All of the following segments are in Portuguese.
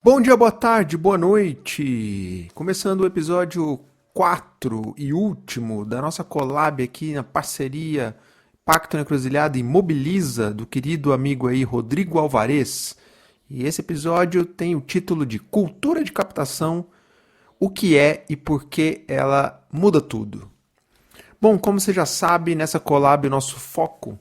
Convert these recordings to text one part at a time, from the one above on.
Bom dia, boa tarde, boa noite! Começando o episódio 4 e último da nossa collab aqui na parceria Pacto na Encruzilhada e Mobiliza, do querido amigo aí Rodrigo Alvarez. E esse episódio tem o título de Cultura de Captação, o que é e por que ela muda tudo. Bom, como você já sabe, nessa collab o nosso foco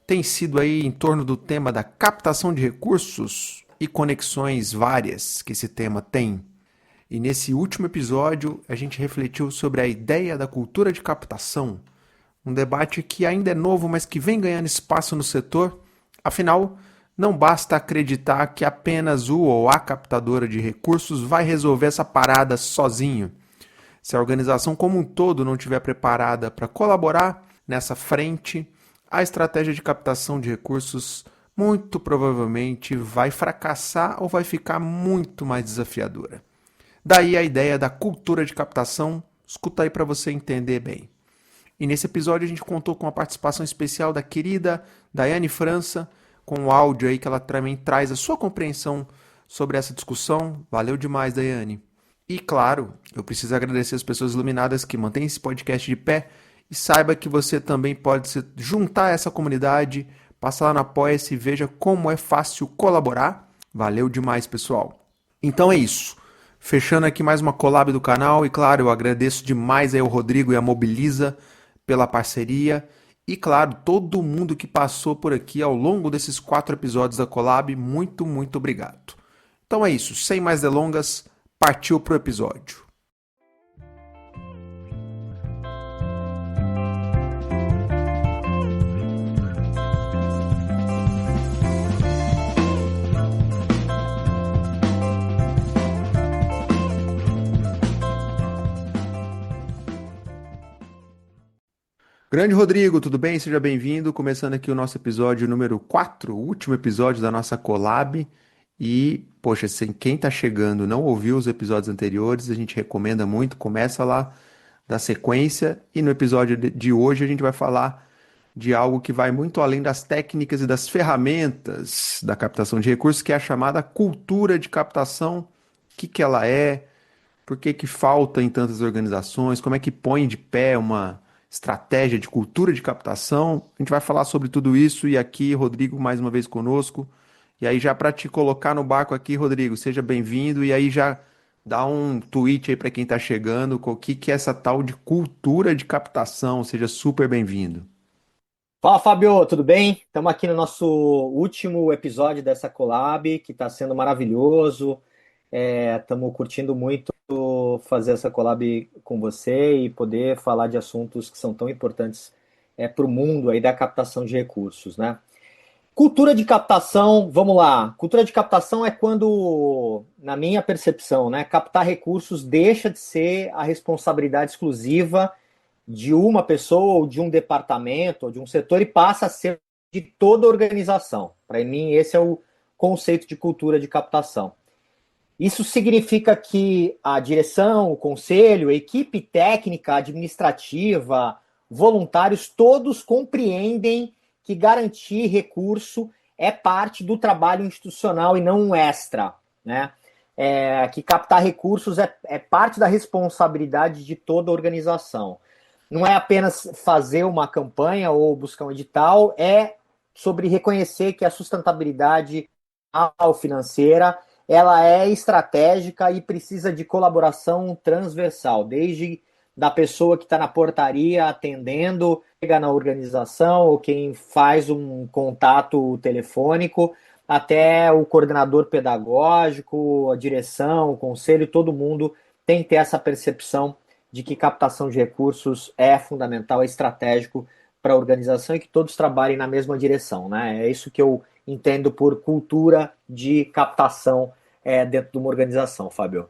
tem sido aí em torno do tema da captação de recursos e conexões várias que esse tema tem. E nesse último episódio a gente refletiu sobre a ideia da cultura de captação, um debate que ainda é novo, mas que vem ganhando espaço no setor. Afinal, não basta acreditar que apenas o ou a captadora de recursos vai resolver essa parada sozinho. Se a organização como um todo não estiver preparada para colaborar nessa frente, a estratégia de captação de recursos muito provavelmente vai fracassar ou vai ficar muito mais desafiadora. Daí a ideia da cultura de captação, escuta aí para você entender bem. E nesse episódio a gente contou com a participação especial da querida Daiane França, com o áudio aí que ela também traz a sua compreensão sobre essa discussão. Valeu demais, Daiane. E claro, eu preciso agradecer as pessoas iluminadas que mantêm esse podcast de pé e saiba que você também pode se juntar a essa comunidade, passa lá no Apoia-se e veja como é fácil colaborar. Valeu demais, pessoal. Então é isso. Fechando aqui mais uma collab do canal e claro, eu agradeço demais aí ao Rodrigo e a Mobiliza pela parceria e claro, todo mundo que passou por aqui ao longo desses 4 episódios da collab, muito obrigado. Então é isso, sem mais delongas, partiu pro episódio. Grande Rodrigo, tudo bem? Seja bem-vindo. Começando aqui o nosso episódio número 4, o último episódio da nossa collab. E, poxa, se quem tá chegando não ouviu os episódios anteriores, a gente recomenda muito, começa lá da sequência. E no episódio de hoje a gente vai falar de algo que vai muito além das técnicas e das ferramentas da captação de recursos, que é a chamada cultura de captação. O que que ela é? Por que que falta em tantas organizações? Como é que põe de pé uma estratégia de cultura de captação? A gente vai falar sobre tudo isso e aqui, Rodrigo, mais uma vez conosco. E aí, já para te colocar no barco aqui, Rodrigo, seja bem-vindo. E aí, já dá um tweet aí para quem está chegando, com o que que é essa tal de cultura de captação. Seja super bem-vindo. Fala, Fábio, tudo bem? Estamos aqui no nosso último episódio dessa collab, que está sendo maravilhoso. Estamos curtindo muito fazer essa collab com você e poder falar de assuntos que são tão importantes para o mundo aí da captação de recursos, né? Cultura de captação, vamos lá. Cultura de captação é quando, na minha percepção, né, captar recursos deixa de ser a responsabilidade exclusiva de uma pessoa ou de um departamento ou de um setor e passa a ser de toda a organização. Para mim, esse é o conceito de cultura de captação. Isso significa que a direção, o conselho, a equipe técnica, administrativa, voluntários, todos compreendem que garantir recurso é parte do trabalho institucional e não um extra, né? Que captar recursos é parte da responsabilidade de toda a organização. Não é apenas fazer uma campanha ou buscar um edital, é sobre reconhecer que a sustentabilidade financeira ela é estratégica e precisa de colaboração transversal, desde da pessoa que está na portaria atendendo, chega na organização, ou quem faz um contato telefônico, até o coordenador pedagógico, a direção, o conselho, todo mundo tem que ter essa percepção de que captação de recursos é fundamental, é estratégico para a organização e que todos trabalhem na mesma direção, né? É isso que eu entendo por cultura de captação dentro de uma organização, Fábio.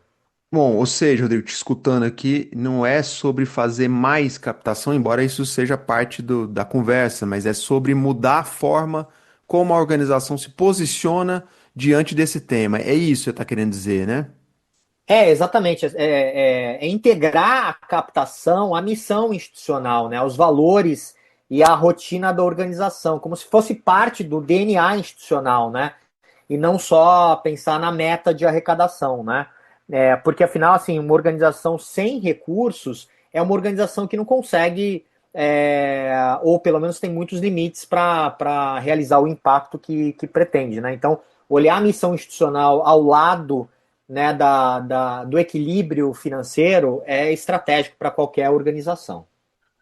Bom, ou seja, Rodrigo, te escutando aqui, não é sobre fazer mais captação, embora isso seja parte da conversa, mas é sobre mudar a forma como a organização se posiciona diante desse tema. É isso que você está querendo dizer, né? Exatamente. É integrar a captação à missão institucional, né, aos valores e à rotina da organização, como se fosse parte do DNA institucional, né? e não só pensar na meta de arrecadação, né? Porque afinal, assim, uma organização sem recursos é uma organização que não consegue, ou pelo menos tem muitos limites para realizar o impacto que pretende, né? Então, olhar a missão institucional ao lado, né, do equilíbrio financeiro é estratégico para qualquer organização.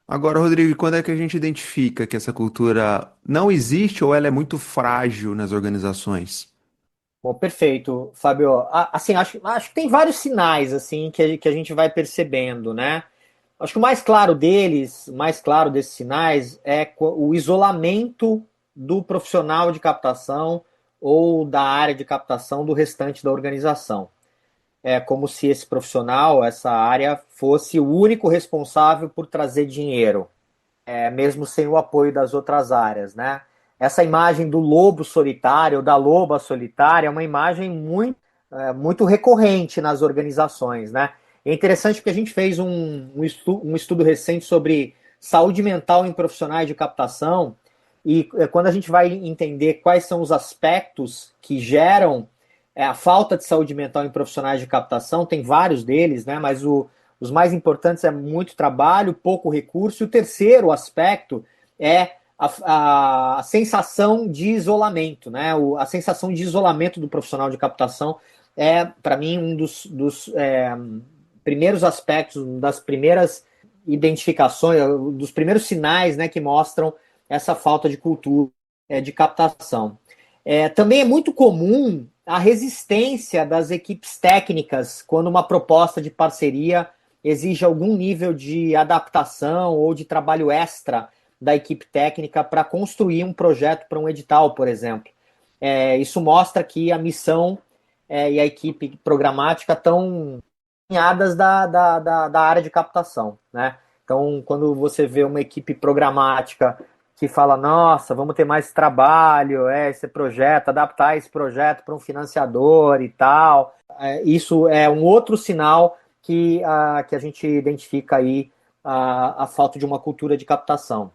Agora, Rodrigo, e quando é que a gente identifica que essa cultura não existe ou ela é muito frágil nas organizações? Bom, perfeito, Fábio. Assim, acho que tem vários sinais assim que a gente vai percebendo, né? Acho que o mais claro deles, o mais claro desses sinais é o isolamento do profissional de captação ou da área de captação do restante da organização. É como se esse profissional, essa área, fosse o único responsável por trazer dinheiro, mesmo sem o apoio das outras áreas, né? Essa imagem do lobo solitário, da loba solitária, é uma imagem muito recorrente nas organizações, né? É interessante porque a gente fez um estudo recente sobre saúde mental em profissionais de captação e quando a gente vai entender quais são os aspectos que geram a falta de saúde mental em profissionais de captação, tem vários deles, né? Mas os mais importantes é muito trabalho, pouco recurso. E o terceiro aspecto é a sensação de isolamento, né? A sensação de isolamento do profissional de captação é, para mim, um dos primeiros aspectos, das primeiras identificações, dos primeiros sinais, né, que mostram essa falta de cultura de captação. Também é muito comum a resistência das equipes técnicas quando uma proposta de parceria exige algum nível de adaptação ou de trabalho extra da equipe técnica para construir um projeto para um edital, por exemplo. Isso mostra que a missão e a equipe programática estão alinhadas da área de captação, né? Então, quando você vê uma equipe programática que fala, nossa, vamos ter mais trabalho, esse projeto, adaptar esse projeto para um financiador e tal, isso é um outro sinal que a gente identifica aí a falta de uma cultura de captação.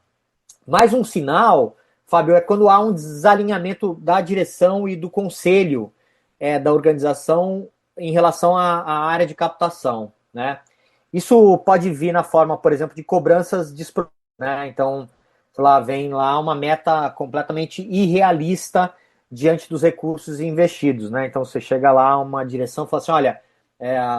Mais um sinal, Fábio, é quando há um desalinhamento da direção e do conselho da organização em relação à área de captação, né? Isso pode vir na forma, por exemplo, de cobranças desproporcionais, né? Então, sei lá, vem lá uma meta completamente irrealista diante dos recursos investidos, né? Então, você chega lá, uma direção e fala assim, olha,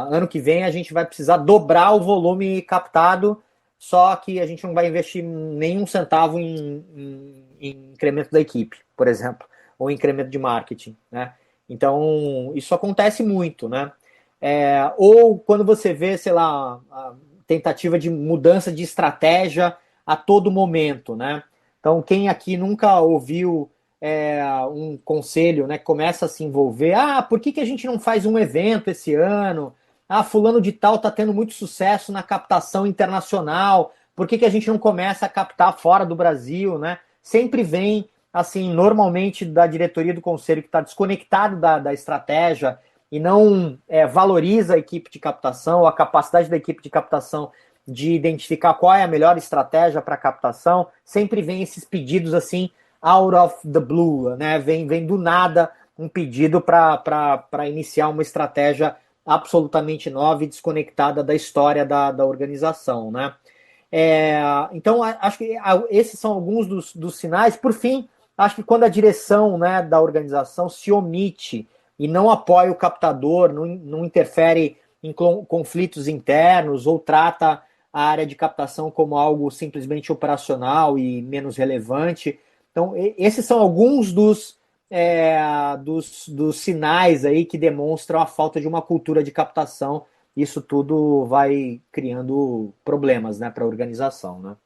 ano que vem a gente vai precisar dobrar o volume captado, só que a gente não vai investir nenhum centavo em incremento da equipe, por exemplo, ou incremento de marketing, né? Então, isso acontece muito, né? Ou quando você vê, sei lá, a tentativa de mudança de estratégia a todo momento, né? Então, quem aqui nunca ouviu um conselho, né, começa a se envolver, por que a gente não faz um evento esse ano? Fulano de tal está tendo muito sucesso na captação internacional, por que a gente não começa a captar fora do Brasil, né? Sempre vem, assim, normalmente da diretoria do conselho que está desconectado da estratégia e não valoriza a equipe de captação, a capacidade da equipe de captação de identificar qual é a melhor estratégia para captação, sempre vem esses pedidos assim, out of the blue, né? Vem do nada um pedido para iniciar uma estratégia absolutamente nova e desconectada da história da organização, né? Então, acho que esses são alguns dos sinais. Por fim, acho que quando a direção, né, da organização se omite e não apoia o captador, não interfere em conflitos internos ou trata a área de captação como algo simplesmente operacional e menos relevante. Então, esses são alguns dos sinais aí que demonstram a falta de uma cultura de captação. Isso tudo vai criando problemas, né, para a organização, né?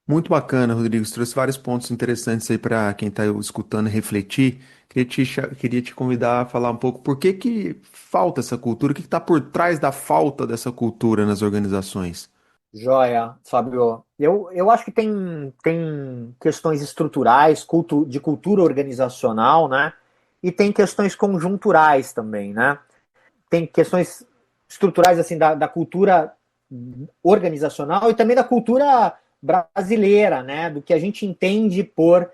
Muito bacana, Rodrigo. Você trouxe vários pontos interessantes aí para quem está escutando refletir. Queria te convidar a falar um pouco por que falta essa cultura, o que está por trás da falta dessa cultura nas organizações. Joia, Fábio. Eu acho que tem questões estruturais, de cultura organizacional, né? E tem questões conjunturais também, né? Tem questões estruturais, assim, da cultura organizacional e também da cultura brasileira, né? Do que a gente entende por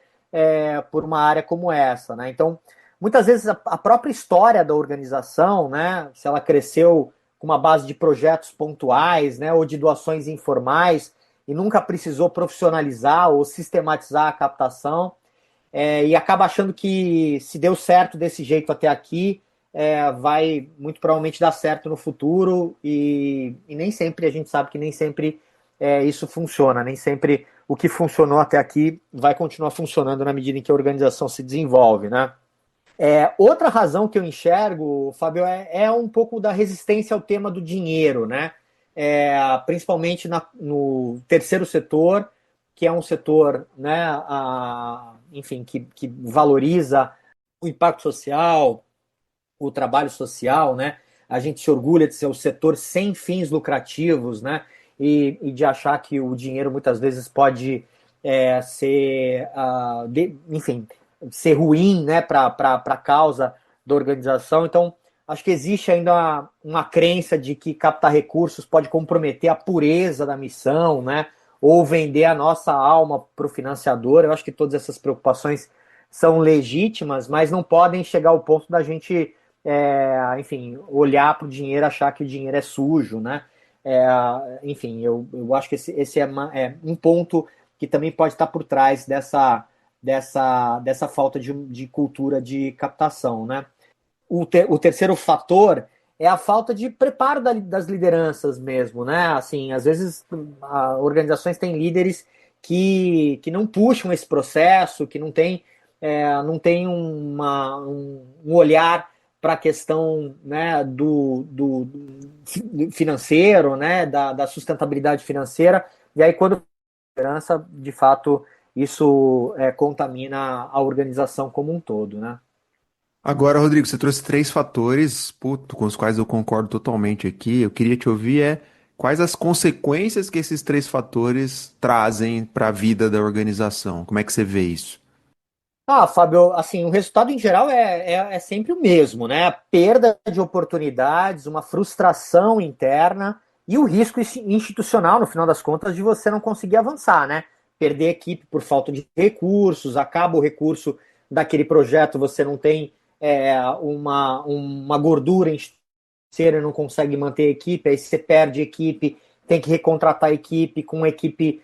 uma área como essa, né? Então, muitas vezes a própria história da organização, né? Se ela cresceu com uma base de projetos pontuais, né? Ou de doações informais e nunca precisou profissionalizar ou sistematizar a captação, e acaba achando que se deu certo desse jeito até aqui, vai muito provavelmente dar certo no futuro e nem sempre a gente sabe que nem sempre isso funciona, nem sempre o que funcionou até aqui vai continuar funcionando na medida em que a organização se desenvolve, né? Outra razão que eu enxergo, Fábio, é um pouco da resistência ao tema do dinheiro, né? Principalmente no terceiro setor, que é um setor, né, enfim, que valoriza o impacto social, o trabalho social, né? A gente se orgulha de ser o setor sem fins lucrativos, né? E de achar que o dinheiro muitas vezes pode ser, enfim, ser ruim, né, para a causa da organização. Então, acho que existe ainda uma crença de que captar recursos pode comprometer a pureza da missão, né? Ou vender a nossa alma para o financiador. Eu acho que todas essas preocupações são legítimas, mas não podem chegar ao ponto da gente, enfim, olhar para o dinheiro e achar que o dinheiro é sujo, né? É, enfim, eu acho que esse é um ponto que também pode estar por trás dessa falta de cultura de captação, né? O terceiro fator é a falta de preparo das lideranças mesmo, né? Assim, às vezes organizações têm líderes que não puxam esse processo, que não tem um olhar para a questão, né, do financeiro, né, da sustentabilidade financeira, e aí quando a liderança, de fato, isso contamina a organização como um todo, né? Agora, Rodrigo, você trouxe três fatores, puto, com os quais eu concordo totalmente aqui. Eu queria te ouvir quais as consequências que esses três fatores trazem para a vida da organização. Como é que você vê isso? Fábio, assim, o resultado em geral é sempre o mesmo, né? Perda de oportunidades, uma frustração interna e o risco institucional, no final das contas, de você não conseguir avançar, né? Perder equipe por falta de recursos, acaba o recurso daquele projeto, você não tem uma gordura financeira, não consegue manter a equipe, aí você perde equipe, tem que recontratar a equipe, com uma equipe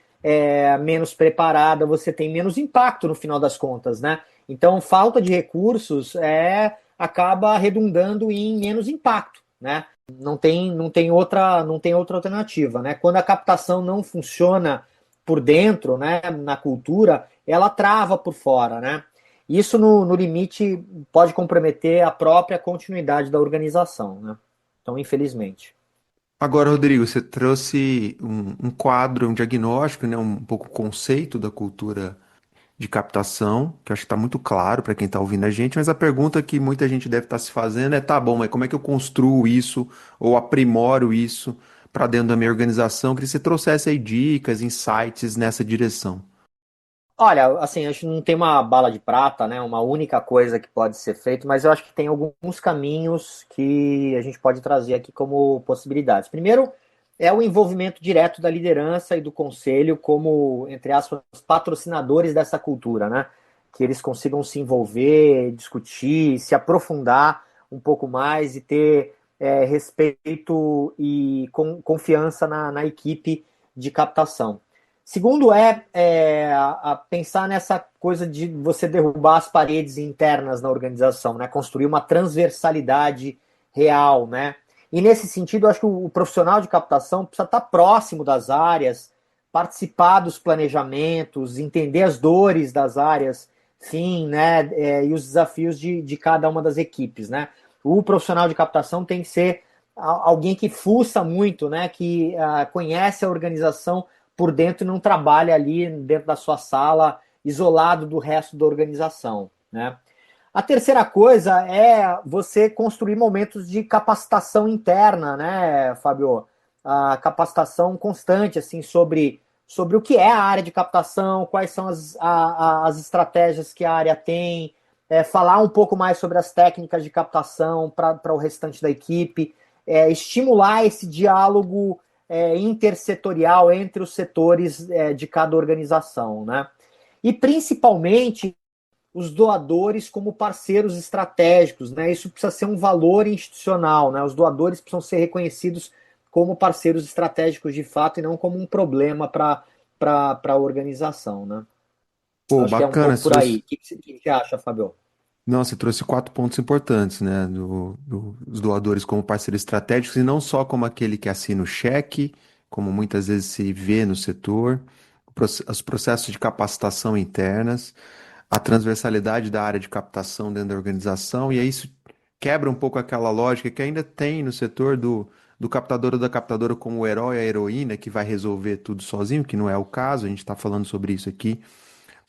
menos preparada, você tem menos impacto no final das contas, né? Então, falta de recursos acaba redundando em menos impacto, né? Não tem outra alternativa, né? Quando a captação não funciona por dentro, né, na cultura, ela trava por fora, né? Isso no limite pode comprometer a própria continuidade da organização, né? Então, infelizmente. Agora, Rodrigo, você trouxe um quadro, um diagnóstico, né, um pouco conceito da cultura de captação, que eu acho que está muito claro para quem está ouvindo a gente, mas a pergunta que muita gente deve estar se fazendo é, tá bom, mas como é que eu construo isso ou aprimoro isso para dentro da minha organização? Queria que você trouxesse aí dicas, insights nessa direção. Olha, assim, a gente não tem uma bala de prata, né? Uma única coisa que pode ser feito, mas eu acho que tem alguns caminhos que a gente pode trazer aqui como possibilidades. Primeiro, é o envolvimento direto da liderança e do conselho como, entre aspas, patrocinadores dessa cultura, né? Que eles consigam se envolver, discutir, se aprofundar um pouco mais e ter respeito e confiança na equipe de captação. Segundo a pensar nessa coisa de você derrubar as paredes internas na organização, né? Construir uma transversalidade real, né? E nesse sentido, eu acho que o profissional de captação precisa estar próximo das áreas, participar dos planejamentos, entender as dores das áreas, sim, né? E os desafios de cada uma das equipes, né? O profissional de captação tem que ser alguém que fuça muito, né? Que conhece a organização por dentro e não trabalha ali dentro da sua sala, isolado do resto da organização, né? A terceira coisa é você construir momentos de capacitação interna, né, Fábio? a capacitação constante assim sobre o que é a área de captação, quais são as estratégias que a área tem, falar um pouco mais sobre as técnicas de captação para o restante da equipe, estimular esse diálogo intersetorial entre os setores de cada organização, né? E principalmente os doadores como parceiros estratégicos, né? Isso precisa ser um valor institucional, né? Os doadores precisam ser reconhecidos como parceiros estratégicos de fato e não como um problema para a organização, né? Eu Pô, acho que é um bacana, pouco você por aí. trouxe. O que você acha, Fabio? Não, você trouxe quatro pontos importantes, né? Dos doadores como parceiros estratégicos e não só como aquele que assina o cheque, como muitas vezes se vê no setor, os processos de capacitação internas, a transversalidade da área de captação dentro da organização, e aí isso quebra um pouco aquela lógica que ainda tem no setor do captador ou da captadora como o herói, a heroína, que vai resolver tudo sozinho, que não é o caso, a gente está falando sobre isso aqui,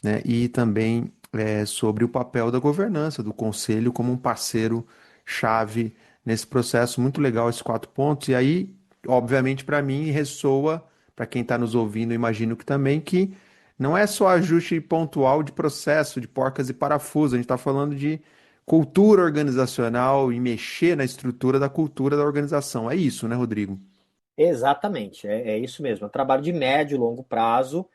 né? E também sobre o papel da governança, do conselho como um parceiro chave nesse processo. Muito legal esses quatro pontos. E aí, obviamente, para mim, ressoa, para quem está nos ouvindo, imagino que também, que não é só ajuste pontual de processo, de porcas e parafusos, a gente está falando de cultura organizacional e mexer na estrutura da cultura da organização. É isso, né, Rodrigo? Exatamente, é isso mesmo. É um trabalho de médio e longo prazo,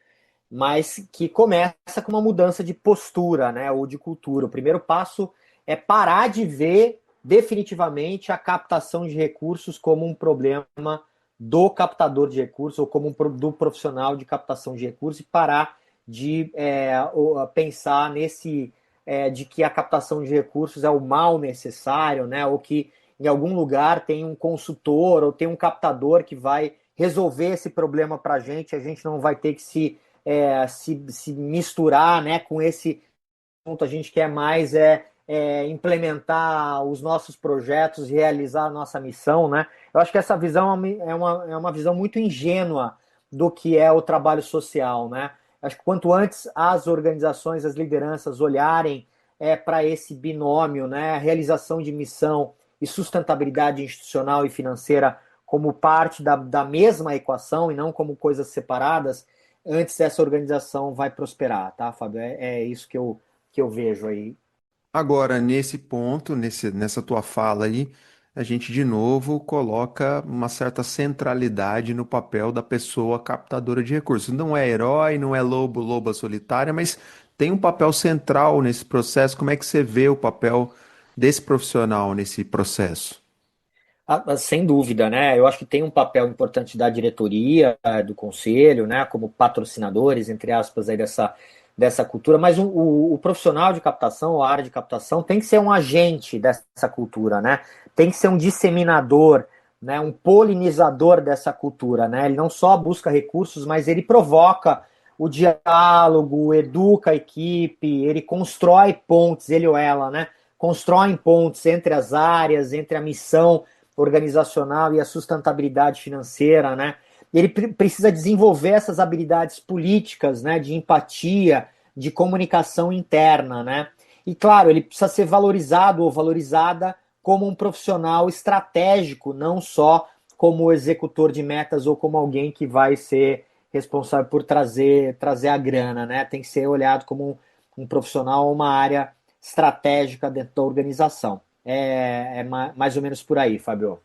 mas que começa com uma mudança de postura, né, ou de cultura. O primeiro passo é parar de ver definitivamente a captação de recursos como um problema do captador de recursos ou como do profissional de captação de recursos e parar de pensar de que a captação de recursos é o mal necessário, né, ou que em algum lugar tem um consultor ou tem um captador que vai resolver esse problema para a gente não vai ter que se misturar, né, com esse ponto. A gente quer mais implementar os nossos projetos, realizar a nossa missão, né? Eu acho que essa visão é uma visão muito ingênua do que é o trabalho social, né? Acho que quanto antes as organizações, as lideranças olharem para esse binômio, né, a realização de missão e sustentabilidade institucional e financeira como parte da mesma equação e não como coisas separadas, antes essa organização vai prosperar, tá, Fábio? É isso que eu vejo aí. Agora, nesse ponto, nessa tua fala aí, a gente de novo coloca uma certa centralidade no papel da pessoa captadora de recursos. Não é herói, não é lobo, loba solitária, mas tem um papel central nesse processo. Como é que você vê o papel desse profissional nesse processo? Sem dúvida, né? Eu acho que tem um papel importante da diretoria, do conselho, né? Como patrocinadores, entre aspas, aí dessa cultura, mas o profissional de captação, a área de captação, tem que ser um agente dessa cultura, né? Tem que ser um disseminador, né? Um polinizador dessa cultura, né? Ele não só busca recursos, mas ele provoca o diálogo, educa a equipe, ele constrói pontes, ele ou ela, né? Constroem pontes entre as áreas, entre a missão organizacional e a sustentabilidade financeira, né? Ele precisa desenvolver essas habilidades políticas, né, de empatia, de comunicação interna, né? E claro, ele precisa ser valorizado ou valorizada como um profissional estratégico, não só como executor de metas ou como alguém que vai ser responsável por trazer a grana, né? Tem que ser olhado como um profissional, uma área estratégica dentro da organização. É mais ou menos por aí, Fábio.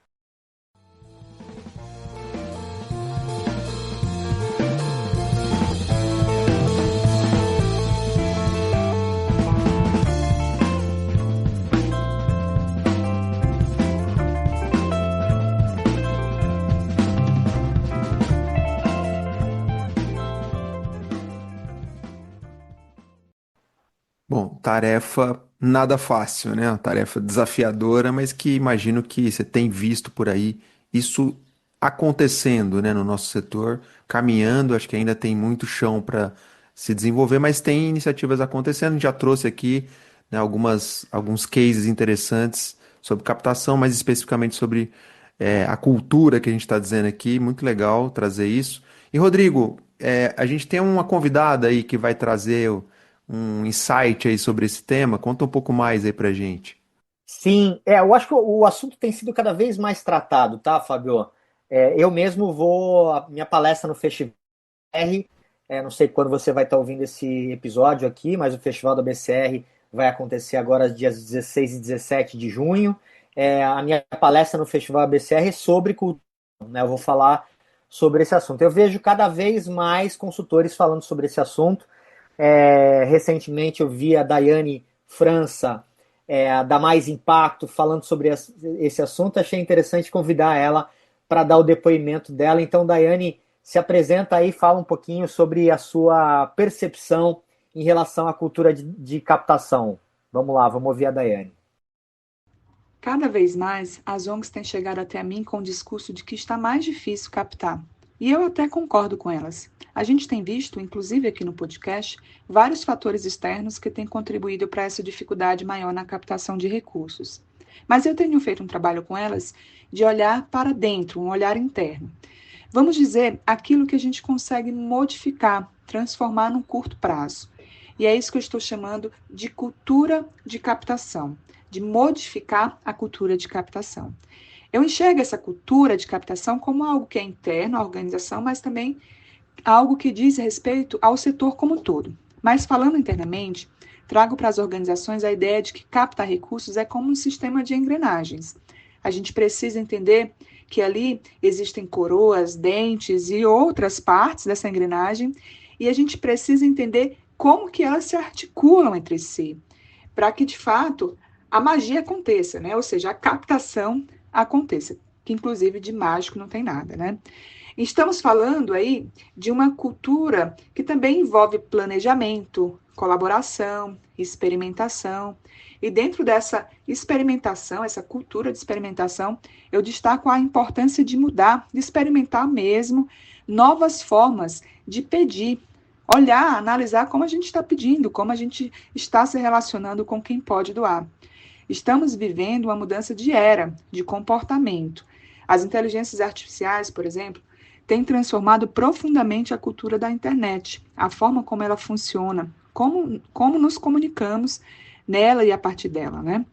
Bom, tarefa nada fácil, né? Uma tarefa desafiadora, mas que imagino que você tem visto por aí isso acontecendo, né, no nosso setor, caminhando. Acho que ainda tem muito chão para se desenvolver, mas tem iniciativas acontecendo. A gente já trouxe aqui, né, alguns cases interessantes sobre captação, mais especificamente sobre a cultura que a gente está dizendo aqui. Muito legal trazer isso. E Rodrigo, a gente tem uma convidada aí que vai trazer um insight aí sobre esse tema. Conta um pouco mais aí pra gente. Sim, eu acho que o assunto tem sido cada vez mais tratado, tá, Fábio? Eu mesmo vou, a minha palestra no Festival BCR, não sei quando você vai estar ouvindo esse episódio aqui, mas o Festival da BCR vai acontecer agora dias 16 e 17 de junho. A minha palestra no Festival BCR é sobre cultura, né? Eu vou falar sobre esse assunto. Eu vejo cada vez mais consultores falando sobre esse assunto. Recentemente eu vi a Daiane França, da Mais Impacto, falando sobre esse assunto. Achei interessante convidar ela para dar o depoimento dela. Então, Daiane, se apresenta aí, fala um pouquinho sobre a sua percepção em relação à cultura de captação. Vamos lá, vamos ouvir a Daiane. Cada vez mais, as ONGs têm chegado até mim com o discurso de que está mais difícil captar. E eu até concordo com elas. A gente tem visto, inclusive aqui no podcast, vários fatores externos que têm contribuído para essa dificuldade maior na captação de recursos. Mas eu tenho feito um trabalho com elas de olhar para dentro, um olhar interno. Vamos dizer aquilo que a gente consegue modificar, transformar num curto prazo. E é isso que eu estou chamando de cultura de captação, de modificar a cultura de captação. Eu enxergo essa cultura de captação como algo que é interno à organização, mas também algo que diz respeito ao setor como um todo. Mas falando internamente, trago para as organizações a ideia de que captar recursos é como um sistema de engrenagens. A gente precisa entender que ali existem coroas, dentes e outras partes dessa engrenagem, e a gente precisa entender como que elas se articulam entre si, para que, de fato, a magia aconteça, né? Ou seja, a captação aconteça, que inclusive de mágico não tem nada, né? Estamos falando aí de uma cultura que também envolve planejamento, colaboração, experimentação. E dentro dessa experimentação, essa cultura de experimentação, eu destaco a importância de mudar, de experimentar mesmo novas formas de pedir, olhar, analisar como a gente está pedindo, como a gente está se relacionando com quem pode doar. Estamos vivendo uma mudança de era, de comportamento. As inteligências artificiais, por exemplo, têm transformado profundamente a cultura da internet, a forma como ela funciona, como nos comunicamos nela e a partir dela, né?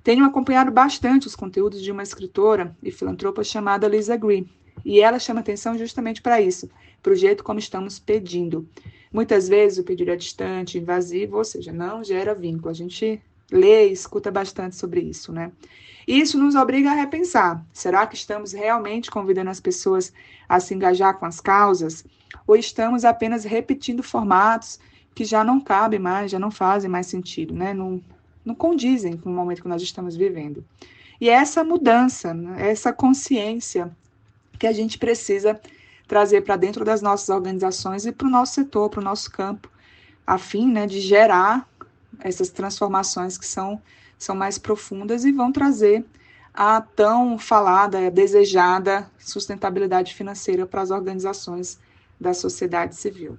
Tenho acompanhado bastante os conteúdos de uma escritora e filantropa chamada Lisa Green, e ela chama atenção justamente para isso, para o jeito como estamos pedindo. Muitas vezes o pedido é distante, invasivo, ou seja, não gera vínculo. A gente lê e escuta bastante sobre isso, né? E isso nos obriga a repensar. Será que estamos realmente convidando as pessoas a se engajar com as causas? Ou estamos apenas repetindo formatos que já não cabem mais, já não fazem mais sentido, né? Não condizem com o momento que nós estamos vivendo. E é essa mudança, né? Essa consciência que a gente precisa trazer para dentro das nossas organizações e para o nosso setor, para o nosso campo, a fim, né, de gerar essas transformações que são mais profundas e vão trazer a tão falada, a desejada sustentabilidade financeira para as organizações da sociedade civil.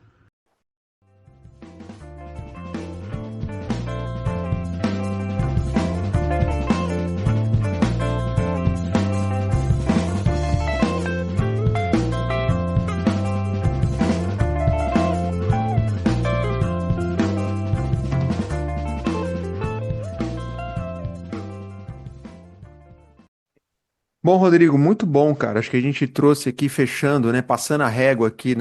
Bom, Rodrigo, muito bom, cara. Acho que a gente trouxe aqui, fechando, né, passando a régua aqui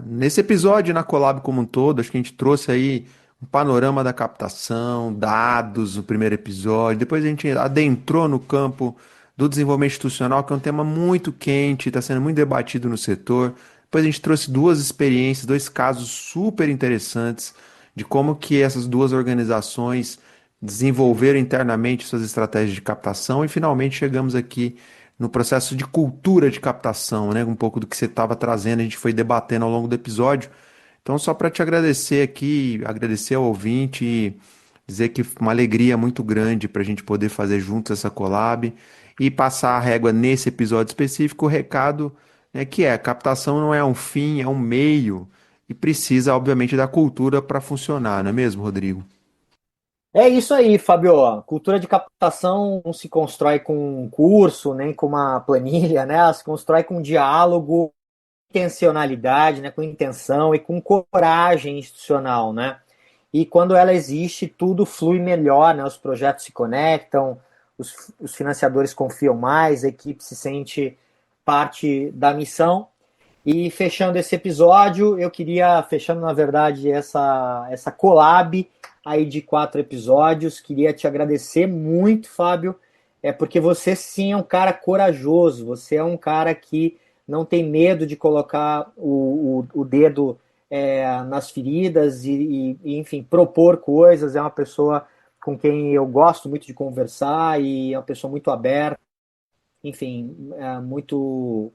nesse episódio na Collab como um todo. Acho que a gente trouxe aí um panorama da captação, dados no primeiro episódio. Depois a gente adentrou no campo do desenvolvimento institucional, que é um tema muito quente, está sendo muito debatido no setor. Depois a gente trouxe duas experiências, dois casos super interessantes de como que essas duas organizações desenvolveram internamente suas estratégias de captação e finalmente chegamos aqui no processo de cultura de captação, né? Um pouco do que você estava trazendo, a gente foi debatendo ao longo do episódio. Então, só para te agradecer aqui, agradecer ao ouvinte e dizer que foi uma alegria muito grande para a gente poder fazer juntos essa collab e passar a régua nesse episódio específico, o recado, né, que é: a captação não é um fim, é um meio e precisa, obviamente, da cultura para funcionar, não é mesmo, Rodrigo? É isso aí, Fabio. Cultura de captação não se constrói com um curso, nem com uma planilha, né? Ela se constrói com diálogo, intencionalidade, né? Com intenção e com coragem institucional, né? E quando ela existe, tudo flui melhor, né? Os projetos se conectam, os financiadores confiam mais, a equipe se sente parte da missão. E fechando esse episódio, eu queria, fechando na verdade essa collab aí de 4 episódios, queria te agradecer muito, Fábio, porque você sim é um cara corajoso, você é um cara que não tem medo de colocar o dedo nas feridas enfim, propor coisas, é uma pessoa com quem eu gosto muito de conversar e é uma pessoa muito aberta, enfim, muito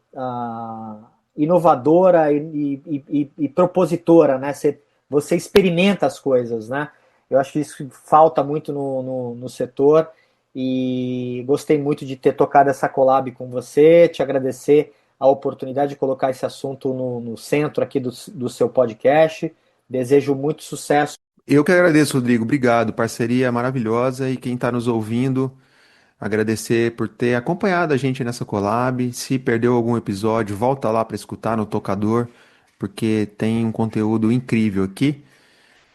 inovadora e propositora, né? Você experimenta as coisas, né? Eu acho que isso falta muito no setor e gostei muito de ter tocado essa collab com você, te agradecer a oportunidade de colocar esse assunto no centro aqui do seu podcast. Desejo muito sucesso. Eu que agradeço, Rodrigo. Obrigado. Parceria maravilhosa. E quem está nos ouvindo, agradecer por ter acompanhado a gente nessa collab. Se perdeu algum episódio, volta lá para escutar no tocador, porque tem um conteúdo incrível aqui.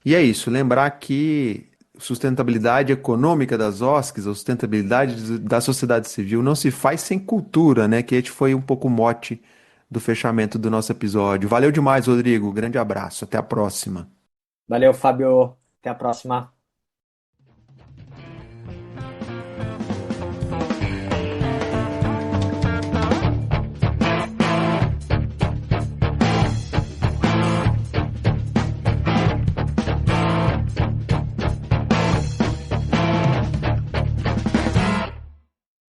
E é isso. Lembrar que sustentabilidade econômica das OSCs, a sustentabilidade da sociedade civil, não se faz sem cultura, né? Que este foi um pouco o mote do fechamento do nosso episódio. Valeu demais, Rodrigo. Grande abraço. Até a próxima. Valeu, Fábio. Até a próxima.